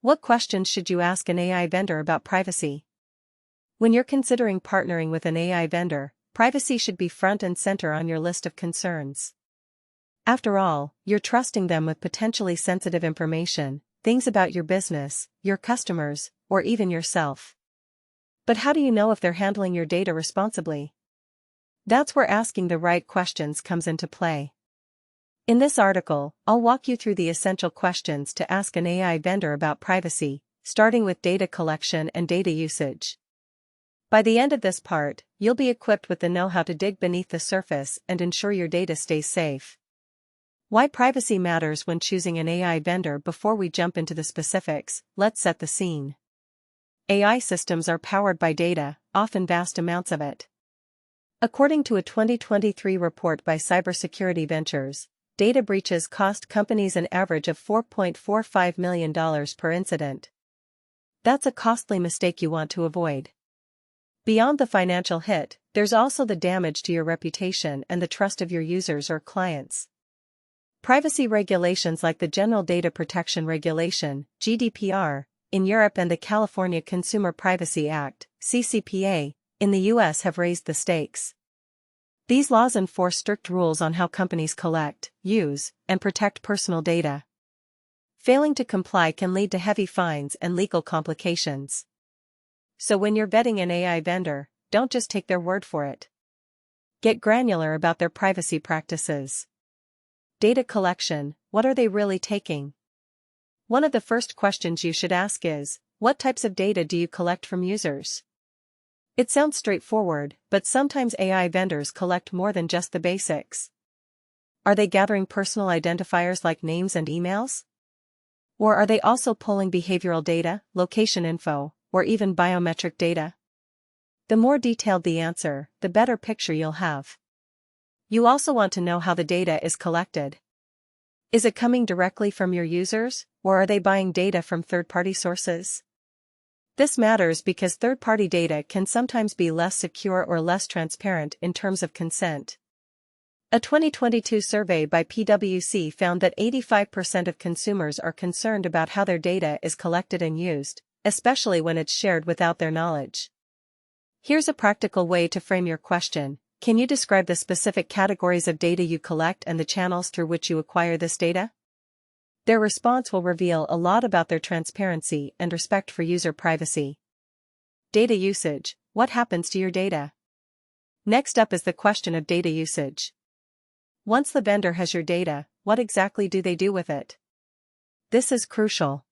What questions should you ask an AI vendor about privacy? When you're considering partnering with an AI vendor, privacy should be front and center on your list of concerns. After all, you're trusting them with potentially sensitive information, things about your business, your customers, or even yourself. But how do you know if they're handling your data responsibly? That's where asking the right questions comes into play. In this article, I'll walk you through the essential questions to ask an AI vendor about privacy, starting with data collection and data usage. By the end of this part, you'll be equipped with the know-how to dig beneath the surface and ensure your data stays safe. Why privacy matters when choosing an AI vendor. Before we jump into the specifics, let's set the scene. AI systems are powered by data, often vast amounts of it. According to a 2023 report by Cybersecurity Ventures, data breaches cost companies an average of $4.45 million per incident. That's a costly mistake you want to avoid. Beyond the financial hit, there's also the damage to your reputation and the trust of your users or clients. Privacy regulations like the General Data Protection Regulation, GDPR, in Europe and the California Consumer Privacy Act, CCPA, in the US have raised the stakes. These laws enforce strict rules on how companies collect, use, and protect personal data. Failing to comply can lead to heavy fines and legal complications. So when you're vetting an AI vendor, don't just take their word for it. Get granular about their privacy practices. Data collection, what are they really taking? One of the first questions you should ask is, what types of data do you collect from users? It sounds straightforward, but sometimes AI vendors collect more than just the basics. Are they gathering personal identifiers like names and emails? Or are they also pulling behavioral data, location info, or even biometric data? The more detailed the answer, the better picture you'll have. You also want to know how the data is collected. Is it coming directly from your users, or are they buying data from third-party sources? This matters because third-party data can sometimes be less secure or less transparent in terms of consent. A 2022 survey by PwC found that 85% of consumers are concerned about how their data is collected and used, especially when it's shared without their knowledge. Here's a practical way to frame your question. Can you describe the specific categories of data you collect and the channels through which you acquire this data? Their response will reveal a lot about their transparency and respect for user privacy. Data usage, what happens to your data? Next up is the question of data usage. Once the vendor has your data, what exactly do they do with it? This is crucial.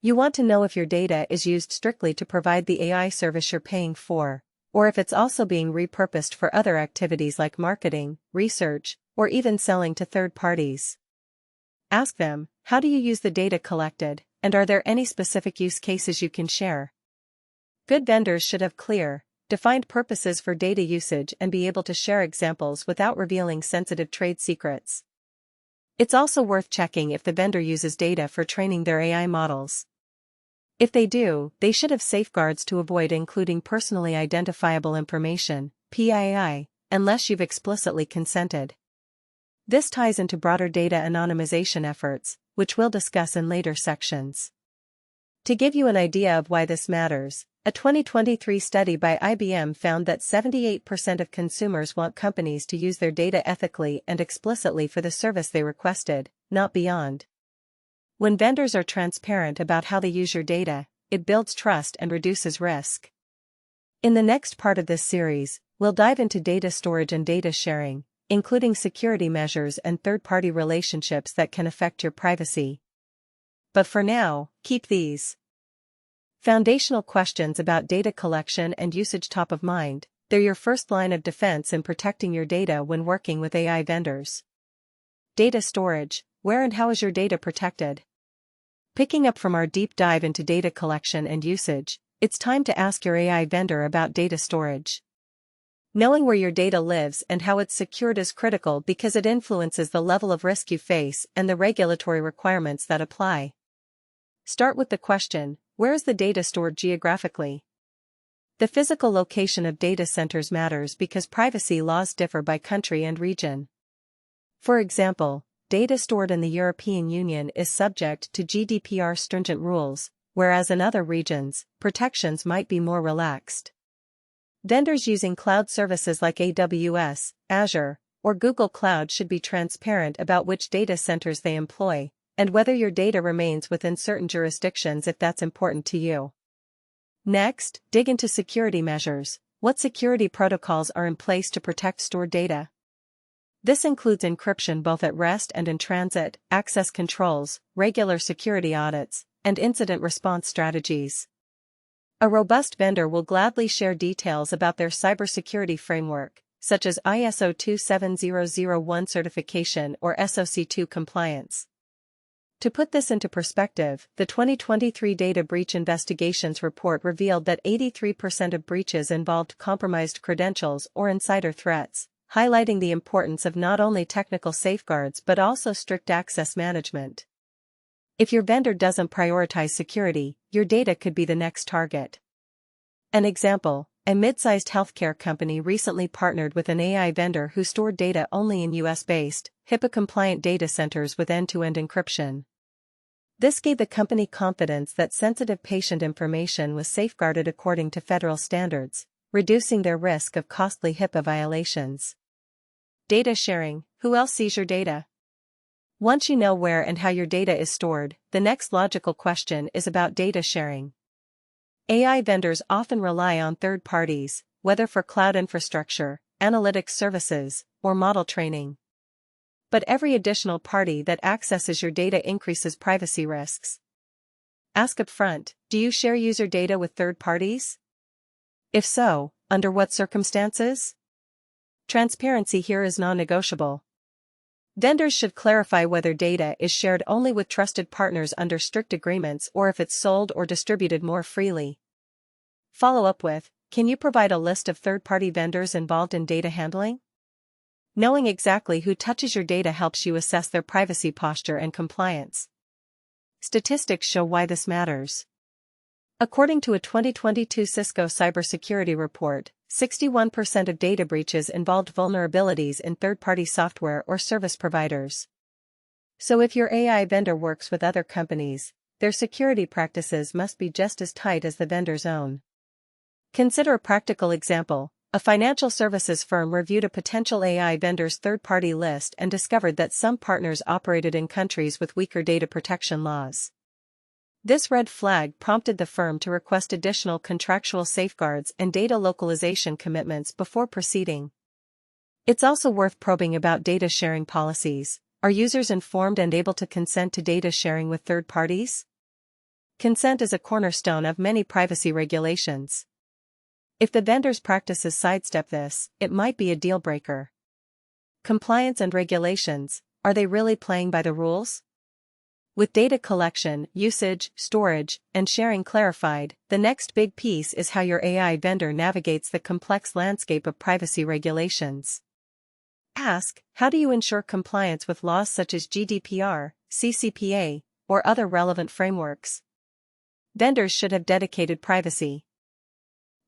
You want to know if your data is used strictly to provide the AI service you're paying for, or if it's also being repurposed for other activities like marketing, research, or even selling to third parties. Ask them, how do you use the data collected, and are there any specific use cases you can share? Good vendors should have clear, defined purposes for data usage and be able to share examples without revealing sensitive trade secrets. It's also worth checking if the vendor uses data for training their AI models. If they do, they should have safeguards to avoid including personally identifiable information, PII, unless you've explicitly consented. This ties into broader data anonymization efforts, which we'll discuss in later sections. To give you an idea of why this matters, a 2023 study by IBM found that 78% of consumers want companies to use their data ethically and explicitly for the service they requested, not beyond. When vendors are transparent about how they use your data, it builds trust and reduces risk. In the next part of this series, we'll dive into data storage and data sharing, including security measures and third-party relationships that can affect your privacy. But for now, keep these foundational questions about data collection and usage top of mind. They're your first line of defense in protecting your data when working with AI vendors. Data storage, where and how is your data protected? Picking up from our deep dive into data collection and usage, it's time to ask your AI vendor about data storage. Knowing where your data lives and how it's secured is critical because it influences the level of risk you face and the regulatory requirements that apply. Start with the question, where is the data stored geographically? The physical location of data centers matters because privacy laws differ by country and region. For example, data stored in the European Union is subject to GDPR stringent rules, whereas in other regions, protections might be more relaxed. Vendors using cloud services like AWS, Azure, or Google Cloud should be transparent about which data centers they employ, and whether your data remains within certain jurisdictions if that's important to you. Next, dig into security measures. What security protocols are in place to protect stored data? This includes encryption both at rest and in transit, access controls, regular security audits, and incident response strategies. A robust vendor will gladly share details about their cybersecurity framework, such as ISO 27001 certification or SOC 2 compliance. To put this into perspective, the 2023 Data Breach Investigations report revealed that 83% of breaches involved compromised credentials or insider threats, highlighting the importance of not only technical safeguards but also strict access management. If your vendor doesn't prioritize security, your data could be the next target. An example, a mid-sized healthcare company recently partnered with an AI vendor who stored data only in US-based, HIPAA-compliant data centers with end-to-end encryption. This gave the company confidence that sensitive patient information was safeguarded according to federal standards, reducing their risk of costly HIPAA violations. Data sharing. Who else sees your data? Once you know where and how your data is stored, the next logical question is about data sharing. AI vendors often rely on third parties, whether for cloud infrastructure, analytics services, or model training. But every additional party that accesses your data increases privacy risks. Ask upfront, do you share user data with third parties? If so, under what circumstances? Transparency here is non-negotiable. Vendors should clarify whether data is shared only with trusted partners under strict agreements or if it's sold or distributed more freely. Follow up with, can you provide a list of third-party vendors involved in data handling? Knowing exactly who touches your data helps you assess their privacy posture and compliance. Statistics show why this matters. According to a 2022 Cisco cybersecurity report, 61% of data breaches involved vulnerabilities in third-party software or service providers. So if your AI vendor works with other companies, their security practices must be just as tight as the vendor's own. Consider a practical example. A financial services firm reviewed a potential AI vendor's third-party list and discovered that some partners operated in countries with weaker data protection laws. This red flag prompted the firm to request additional contractual safeguards and data localization commitments before proceeding. It's also worth probing about data sharing policies. Are users informed and able to consent to data sharing with third parties? Consent is a cornerstone of many privacy regulations. If the vendor's practices sidestep this, it might be a deal breaker. Compliance and regulations, are they really playing by the rules? With data collection, usage, storage, and sharing clarified, the next big piece is how your AI vendor navigates the complex landscape of privacy regulations. Ask, how do you ensure compliance with laws such as GDPR, CCPA, or other relevant frameworks? Vendors should have dedicated privacy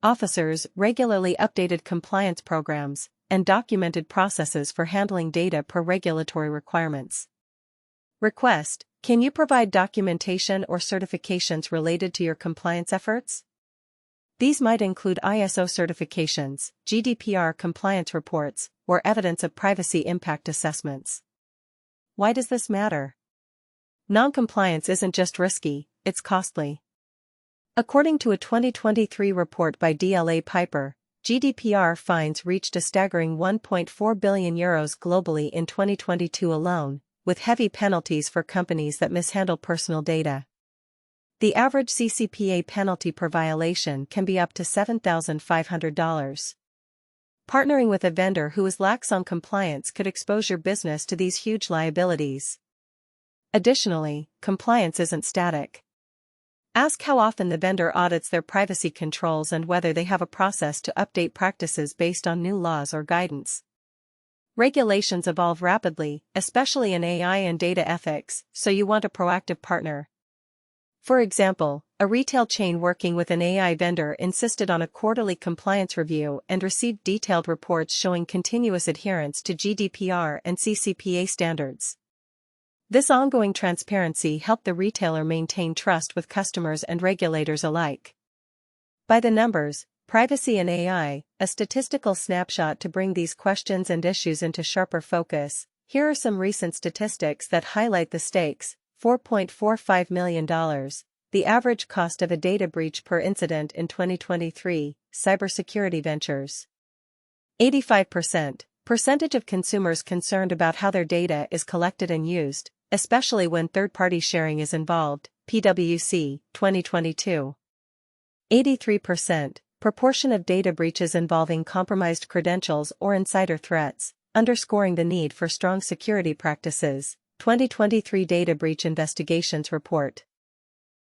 officers, regularly updated compliance programs, and documented processes for handling data per regulatory requirements. Request, can you provide documentation or certifications related to your compliance efforts? These might include ISO certifications, GDPR compliance reports, or evidence of privacy impact assessments. Why does this matter? Non-compliance isn't just risky, it's costly. According to a 2023 report by DLA Piper, GDPR fines reached a staggering €1.4 billion globally in 2022 alone, with heavy penalties for companies that mishandle personal data. The average CCPA penalty per violation can be up to $7,500. Partnering with a vendor who is lax on compliance could expose your business to these huge liabilities. Additionally, compliance isn't static. Ask how often the vendor audits their privacy controls and whether they have a process to update practices based on new laws or guidance. Regulations evolve rapidly, especially in AI and data ethics, so you want a proactive partner. For example, a retail chain working with an AI vendor insisted on a quarterly compliance review and received detailed reports showing continuous adherence to GDPR and CCPA standards. This ongoing transparency helped the retailer maintain trust with customers and regulators alike. By the numbers, privacy and AI, a statistical snapshot to bring these questions and issues into sharper focus. Here are some recent statistics that highlight the stakes. $4.45 million. The average cost of a data breach per incident in 2023, cybersecurity ventures. 85%. Percentage of consumers concerned about how their data is collected and used, especially when third-party sharing is involved, PwC, 2022. 83%. Proportion of data breaches involving compromised credentials or insider threats, underscoring the need for strong security practices, 2023 Data Breach Investigations Report.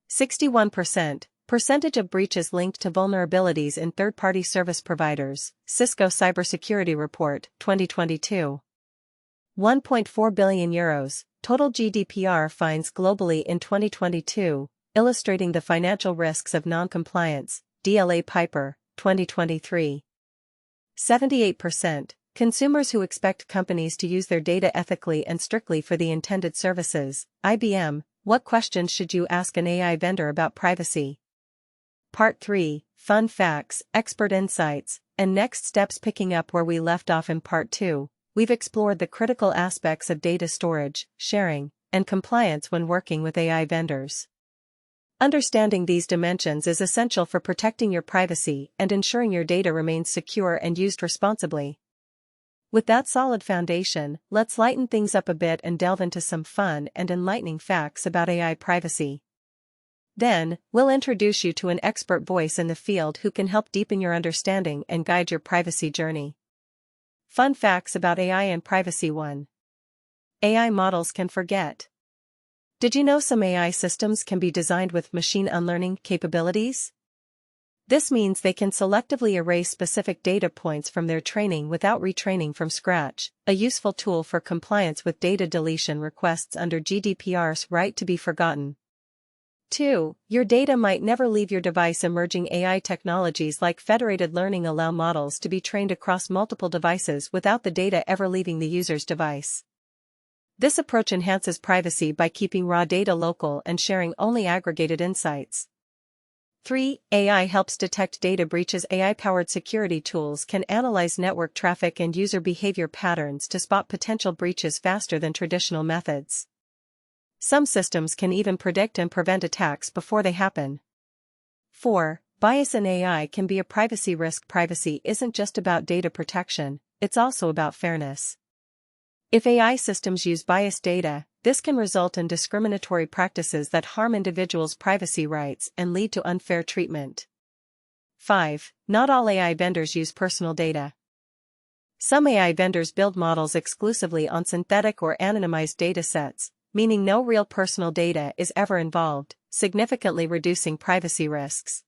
61%. Percentage of breaches linked to vulnerabilities in third-party service providers, Cisco Cybersecurity Report, 2022. 1.4 billion euros, total GDPR fines globally in 2022, illustrating the financial risks of non-compliance, DLA Piper, 2023. 78%. Consumers who expect companies to use their data ethically and strictly for the intended services, IBM. What questions should you ask an AI vendor about privacy? Part 3, Fun Facts, Expert Insights, and Next Steps. Picking up where we left off in Part 2, we've explored the critical aspects of data storage, sharing, and compliance when working with AI vendors. Understanding these dimensions is essential for protecting your privacy and ensuring your data remains secure and used responsibly. With that solid foundation, let's lighten things up a bit and delve into some fun and enlightening facts about AI privacy. Then, we'll introduce you to an expert voice in the field who can help deepen your understanding and guide your privacy journey. Fun facts about AI and privacy. 1. AI models can forget. Did you know some AI systems can be designed with machine unlearning capabilities? This means they can selectively erase specific data points from their training without retraining from scratch, a useful tool for compliance with data deletion requests under GDPR's right to be forgotten. 2. Your data might never leave your device. Emerging AI technologies like federated learning allow models to be trained across multiple devices without the data ever leaving the user's device. This approach enhances privacy by keeping raw data local and sharing only aggregated insights. 3. AI helps detect data breaches. AI-powered security tools can analyze network traffic and user behavior patterns to spot potential breaches faster than traditional methods. Some systems can even predict and prevent attacks before they happen. 4. Bias in AI can be a privacy risk. Privacy isn't just about data protection, it's also about fairness. If AI systems use biased data, this can result in discriminatory practices that harm individuals' privacy rights and lead to unfair treatment. 5. Not all AI vendors use personal data. Some AI vendors build models exclusively on synthetic or anonymized datasets, meaning no real personal data is ever involved, significantly reducing privacy risks.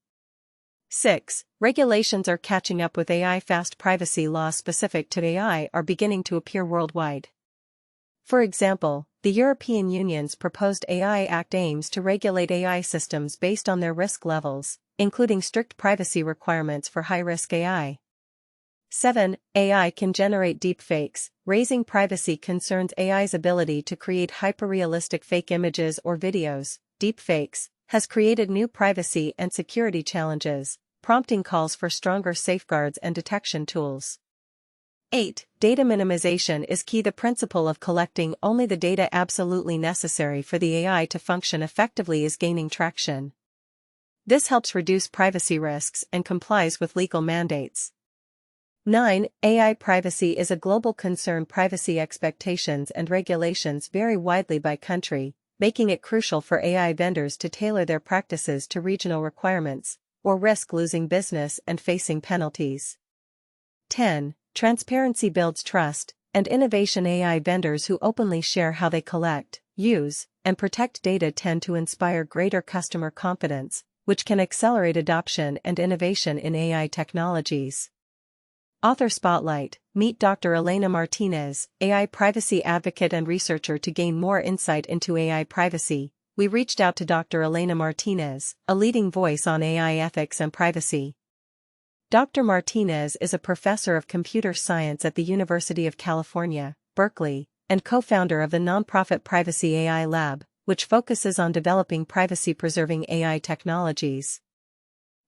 6. Regulations are catching up with AI fast. Privacy laws specific to AI are beginning to appear worldwide. For example, the European Union's proposed AI Act aims to regulate AI systems based on their risk levels, including strict privacy requirements for high-risk AI. 7. AI can generate deepfakes, raising privacy concerns. AI's ability to create hyper-realistic fake images or videos, deepfakes, has created new privacy and security challenges, prompting calls for stronger safeguards and detection tools. 8. Data minimization is key. The principle of collecting only the data absolutely necessary for the AI to function effectively is gaining traction. This helps reduce privacy risks and complies with legal mandates. 9. AI privacy is a global concern. Privacy expectations and regulations vary widely by country, making it crucial for AI vendors to tailor their practices to regional requirements, or risk losing business and facing penalties. 10. Transparency builds trust, and innovation. AI vendors who openly share how they collect, use, and protect data tend to inspire greater customer confidence, which can accelerate adoption and innovation in AI technologies. Author Spotlight. Meet Dr. Elena Martinez, AI privacy advocate and researcher. To gain more insight into AI privacy, we reached out to Dr. Elena Martinez, a leading voice on AI ethics and privacy. Dr. Martinez is a professor of computer science at the University of California, Berkeley, and co-founder of the nonprofit Privacy AI Lab, which focuses on developing privacy-preserving AI technologies.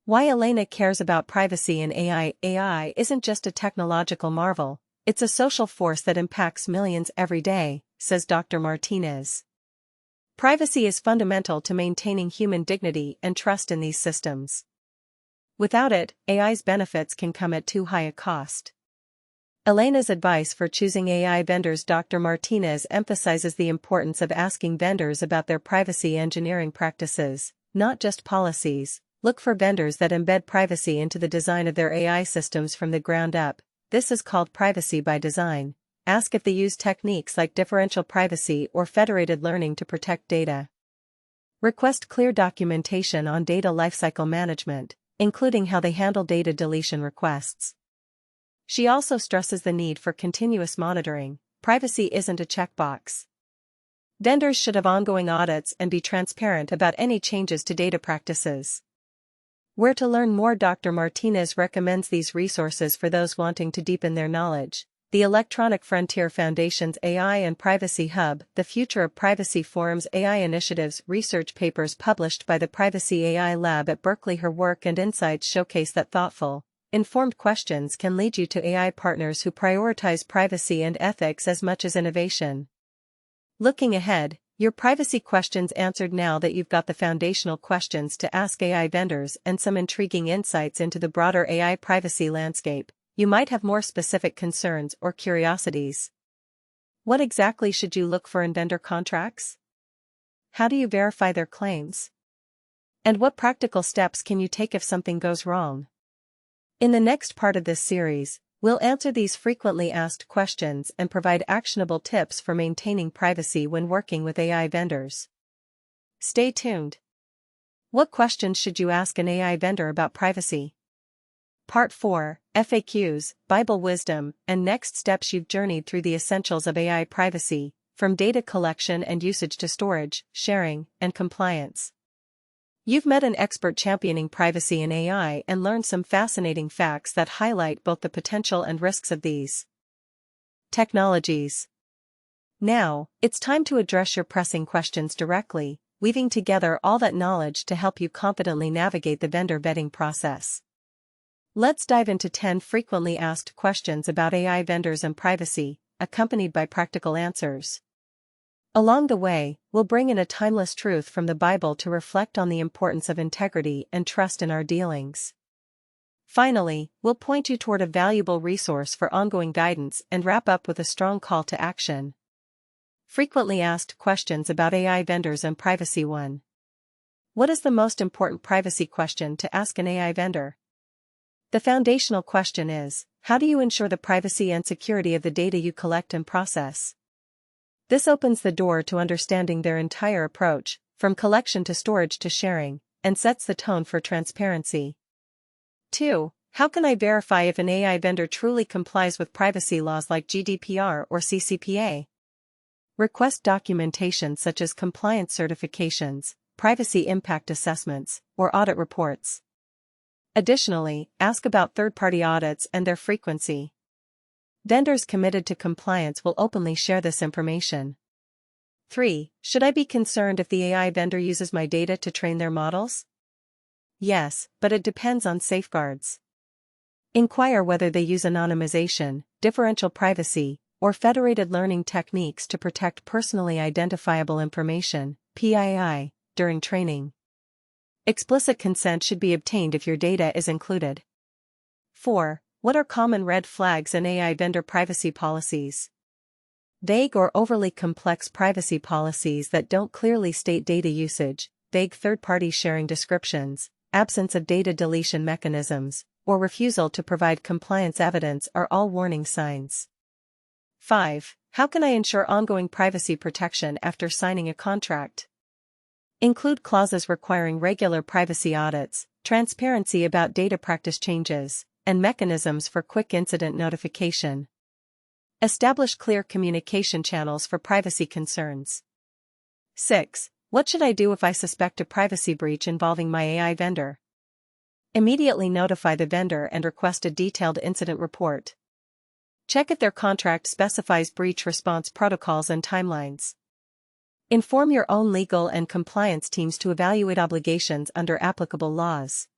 Why Elena cares about privacy in AI. AI isn't just a technological marvel, it's a social force that impacts millions every day, says Dr. Martinez. Privacy is fundamental to maintaining human dignity and trust in these systems. Without it, AI's benefits can come at too high a cost. Elena's advice for choosing AI vendors. Dr. Martinez emphasizes the importance of asking vendors about their privacy engineering practices, not just policies. Look for vendors that embed privacy into the design of their AI systems from the ground up. This is called privacy by design. Ask if they use techniques like differential privacy or federated learning to protect data. Request clear documentation on data lifecycle management, including how they handle data deletion requests. She also stresses the need for continuous monitoring. Privacy isn't a checkbox. Vendors should have ongoing audits and be transparent about any changes to data practices. Where to learn more. Dr. Martinez recommends these resources for those wanting to deepen their knowledge. The Electronic Frontier Foundation's AI and Privacy Hub, The Future of Privacy Forum's AI Initiatives, research papers published by the Privacy AI Lab at Berkeley. Her work and insights showcase that thoughtful, informed questions can lead you to AI partners who prioritize privacy and ethics as much as innovation. Looking ahead, your privacy questions answered. Now that you've got the foundational questions to ask AI vendors and some intriguing insights into the broader AI privacy landscape, you might have more specific concerns or curiosities. What exactly should you look for in vendor contracts? How do you verify their claims? And what practical steps can you take if something goes wrong? In the next part of this series, we'll answer these frequently asked questions and provide actionable tips for maintaining privacy when working with AI vendors. Stay tuned. What questions should you ask an AI vendor about privacy? Part 4, FAQs, Bible Wisdom, and Next Steps. You've journeyed through the essentials of AI privacy, from data collection and usage to storage, sharing, and compliance. You've met an expert championing privacy in AI and learned some fascinating facts that highlight both the potential and risks of these technologies. Now, it's time to address your pressing questions directly, weaving together all that knowledge to help you confidently navigate the vendor vetting process. Let's dive into 10 frequently asked questions about AI vendors and privacy, accompanied by practical answers. Along the way, we'll bring in a timeless truth from the Bible to reflect on the importance of integrity and trust in our dealings. Finally, we'll point you toward a valuable resource for ongoing guidance and wrap up with a strong call to action. Frequently asked questions about AI vendors and privacy. 1. What is the most important privacy question to ask an AI vendor? The foundational question is, how do you ensure the privacy and security of the data you collect and process? This opens the door to understanding their entire approach, from collection to storage to sharing, and sets the tone for transparency. 2. How can I verify if an AI vendor truly complies with privacy laws like GDPR or CCPA? Request documentation such as compliance certifications, privacy impact assessments, or audit reports. Additionally, ask about third-party audits and their frequency. Vendors committed to compliance will openly share this information. 3. Should I be concerned if the AI vendor uses my data to train their models? Yes, but it depends on safeguards. Inquire whether they use anonymization, differential privacy, or federated learning techniques to protect personally identifiable information, PII, during training. Explicit consent should be obtained if your data is included. 4. What are common red flags in AI vendor privacy policies? Vague or overly complex privacy policies that don't clearly state data usage, vague third-party sharing descriptions, absence of data deletion mechanisms, or refusal to provide compliance evidence are all warning signs. 5. How can I ensure ongoing privacy protection after signing a contract? Include clauses requiring regular privacy audits, transparency about data practice changes, and mechanisms for quick incident notification. Establish clear communication channels for privacy concerns. 6. What should I do if I suspect a privacy breach involving my AI vendor? Immediately notify the vendor and request a detailed incident report. Check if their contract specifies breach response protocols and timelines. Inform your own legal and compliance teams to evaluate obligations under applicable laws.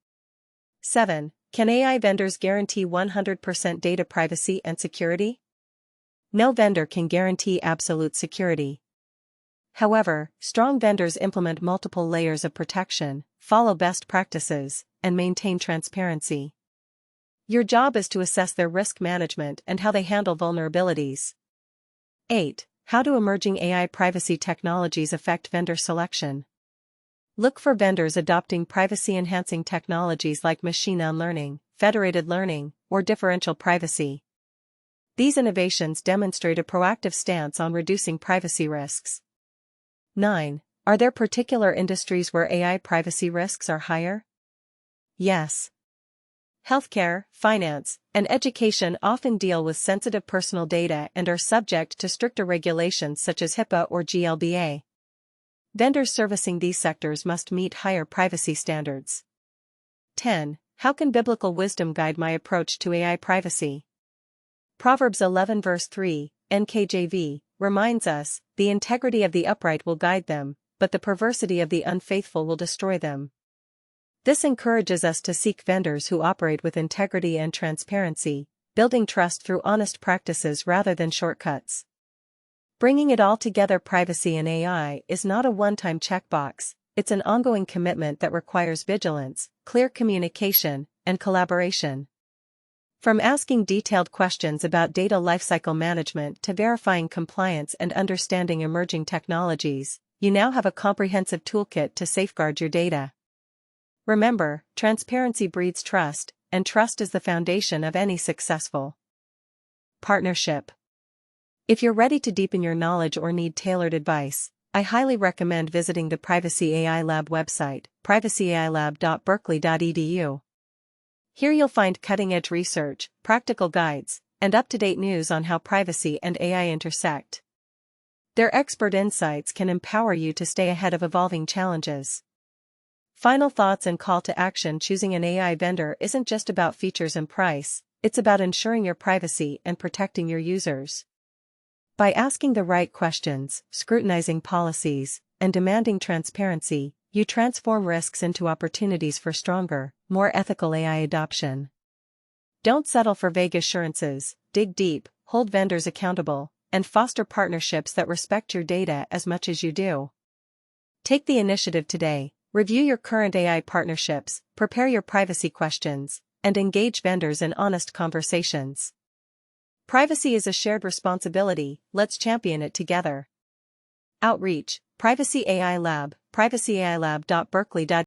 7. Can AI vendors guarantee 100% data privacy and security? No vendor can guarantee absolute security. However, strong vendors implement multiple layers of protection, follow best practices, and maintain transparency. Your job is to assess their risk management and how they handle vulnerabilities. 8. How do emerging AI privacy technologies affect vendor selection? Look for vendors adopting privacy-enhancing technologies like machine learning, federated learning, or differential privacy. These innovations demonstrate a proactive stance on reducing privacy risks. 9. Are there particular industries where AI privacy risks are higher? Yes. Healthcare, finance, and education often deal with sensitive personal data and are subject to stricter regulations such as HIPAA or GLBA. Vendors servicing these sectors must meet higher privacy standards. 10. How can biblical wisdom guide my approach to AI privacy? Proverbs 11 verse 3, NKJV, reminds us, "The integrity of the upright will guide them, but the perversity of the unfaithful will destroy them." This encourages us to seek vendors who operate with integrity and transparency, building trust through honest practices rather than shortcuts. Bringing it all together, privacy and AI is not a one-time checkbox, it's an ongoing commitment that requires vigilance, clear communication, and collaboration. From asking detailed questions about data lifecycle management to verifying compliance and understanding emerging technologies, you now have a comprehensive toolkit to safeguard your data. Remember, transparency breeds trust, and trust is the foundation of any successful partnership. If you're ready to deepen your knowledge or need tailored advice, I highly recommend visiting the Privacy AI Lab website, privacyAIlab.berkeley.edu. Here you'll find cutting-edge research, practical guides, and up-to-date news on how privacy and AI intersect. Their expert insights can empower you to stay ahead of evolving challenges. Final thoughts and call to action: choosing an AI vendor isn't just about features and price, it's about ensuring your privacy and protecting your users. By asking the right questions, scrutinizing policies, and demanding transparency, you transform risks into opportunities for stronger, more ethical AI adoption. Don't settle for vague assurances, dig deep, hold vendors accountable, and foster partnerships that respect your data as much as you do. Take the initiative today. Review your current AI partnerships, prepare your privacy questions, and engage vendors in honest conversations. Privacy is a shared responsibility, let's champion it together. Outreach: Privacy AI Lab, privacyAIlab.berkeley.edu